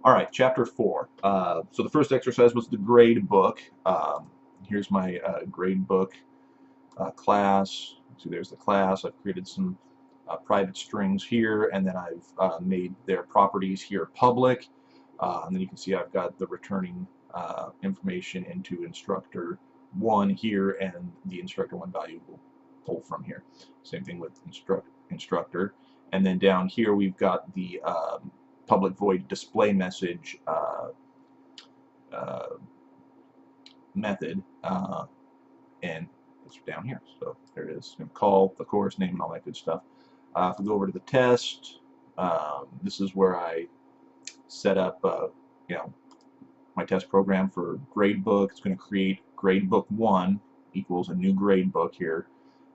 Alright, chapter 4. So the first exercise was the gradebook. Here's my gradebook class. See, there's the class. I've created some private strings here, and then I've made their properties here public. And then you can see I've got the returning information into instructor 1 here, and the instructor 1 value will pull from here. Same thing with instructor. And then down here we've got the public void display message method, and it's down here. So there it is. Call, the course name, and all that good stuff. If we go over to the test, this is where I set up, my test program for gradebook. It's going to create gradebook 1 equals a new gradebook here,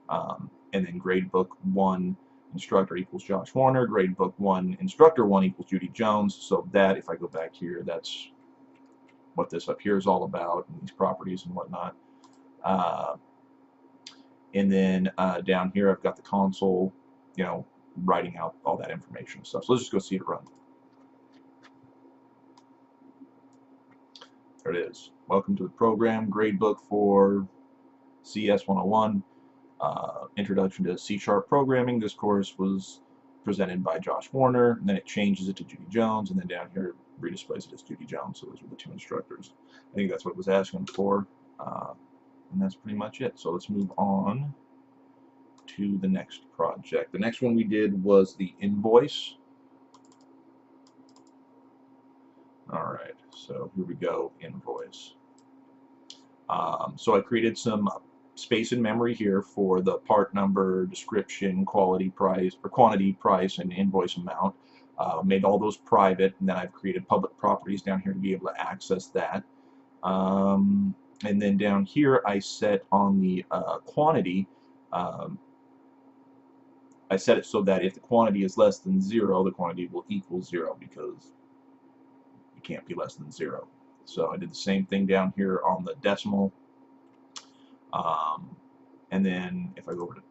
and then gradebook 1 instructor equals Josh Warner, gradebook 1 instructor 1 equals Judy Jones. So that, if I go back here, that's what this up here is all about, and these properties and whatnot. And then down here I've got the console, writing out all that information and stuff. So let's just go see it run. There it is. Welcome to the program, gradebook for CS 101. Introduction to C# programming. This course was presented by Josh Warner, and then it changes it to Judy Jones, and then down here it redisplays it as Judy Jones. So those were the two instructors. I think that's what it was asking for, and that's pretty much it. So let's move on to the next project. The next one we did was the invoice. Alright, so here we go, invoice. So I created some space and memory here for the part number, description, quality price, or quantity price, and invoice amount. Made all those private, and then I've created public properties down here to be able to access that. And then down here I set on the quantity, I set it so that if the quantity is less than 0, the quantity will equal 0, because it can't be less than 0. So I did the same thing down here on the decimal. And then if I go over to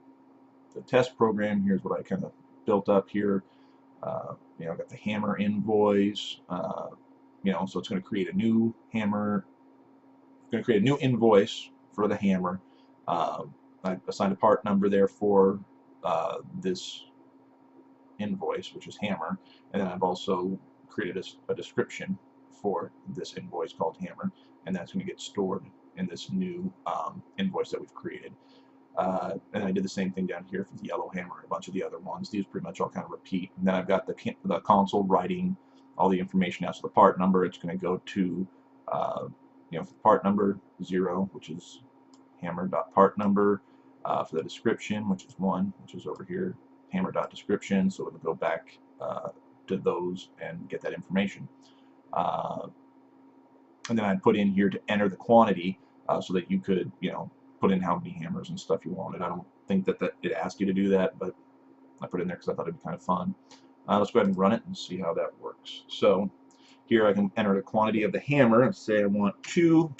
the test program, here's what I kind of built up here. I've got the hammer invoice, so it's going to create a new hammer, going to create a new invoice for the hammer. I assigned a part number there for this invoice, which is hammer, and then I've also created a description for this invoice called hammer, and that's going to get stored in this new invoice that we've created. And I did the same thing down here for the yellow hammer and a bunch of the other ones. These pretty much all kind of repeat. And then I've got the console writing all the information out. So the part number, it's going to go to, for the part number 0, which is hammer.part number. For the description, which is 1, which is over here, hammer.description. So it'll go back to those and get that information. And then I put in here to enter the quantity so that you could, put in how many hammers and stuff you wanted. I don't think that it asked you to do that, but I put it in there because I thought it'd be kind of fun. Let's go ahead and run it and see how that works. So here I can enter the quantity of the hammer and say I want 2.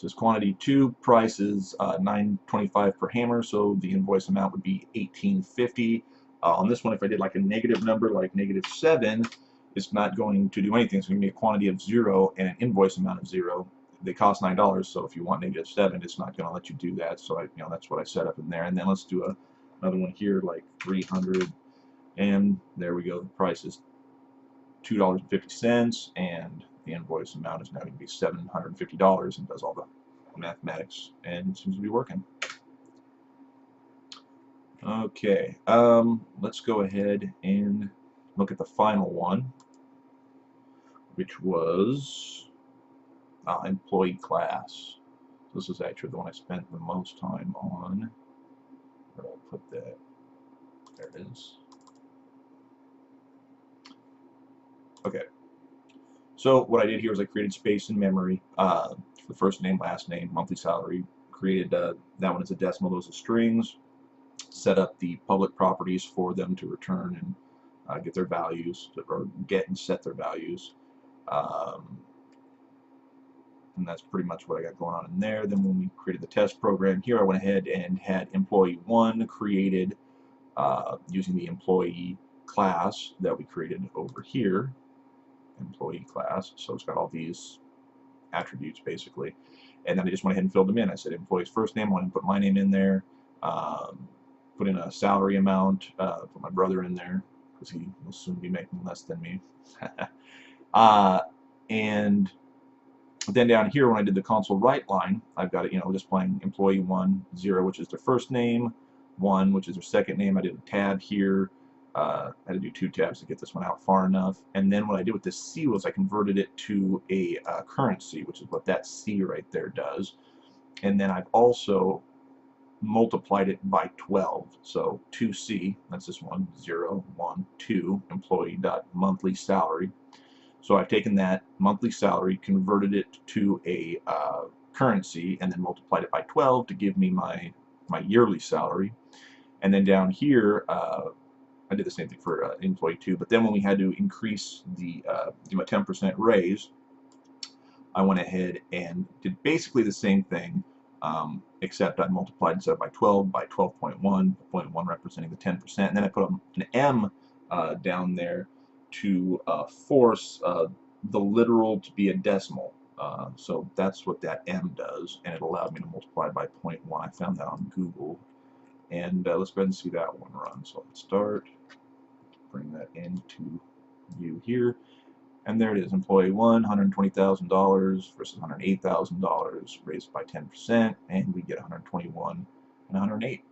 This quantity 2, price is $9.25 per hammer, so the invoice amount would be $18.50. On this one, if I did like a negative number, like -7, it's not going to do anything. It's going to be a quantity of 0 and an invoice amount of 0. They cost $9, so if you want -7, it's not going to let you do that. So that's what I set up in there. And then let's do another one here, like 300, and there we go. The price is $2.50, and the invoice amount is now going to be $750, and does all the mathematics, and seems to be working. Okay, let's go ahead and look at the final one, which was employee class. This is actually the one I spent the most time on. Where did I put that? There it is. Okay. So what I did here is I created space and memory for the first name, last name, monthly salary. Created that one as a decimal, those are strings. Set up the public properties for them to return and get their values, or get and set their values. And that's pretty much what I got going on in there. Then when we created the test program here, I went ahead and had employee 1 created using the employee class that we created over here. employee class. So it's got all these attributes basically. And then I just went ahead and filled them in. I said employee's first name, I want to put my name in there, put in a salary amount, put my brother in there because he will soon be making less than me. And then down here, when I did the console write line, I've got it, displaying employee 1, 0, which is their first name, 1, which is their second name. I did a tab here. I had to do 2 tabs to get this one out far enough. And then what I did with this C was I converted it to a currency, which is what that C right there does. And then I've also multiplied it by 12. So 2C, that's this one, 0, 1, 2, employee.monthly salary. So I've taken that monthly salary, converted it to a currency, and then multiplied it by 12 to give me my yearly salary. And then down here, I did the same thing for employee 2. But then when we had to increase the give a 10% raise, I went ahead and did basically the same thing, except I multiplied instead of by 12 by 12.1, 0.1 representing the 10%. And then I put an M down there to force the literal to be a decimal. So that's what that M does, and it allowed me to multiply by 0.1. I found that on Google. And let's go ahead and see that one run. So let's start, bring that into view here. And there it is, employee 1, $120,000 versus $108,000, raised by 10%, and we get 121 and 108.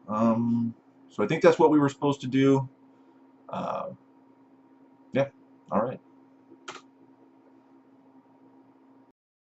So I think that's what we were supposed to do. Yeah, all right.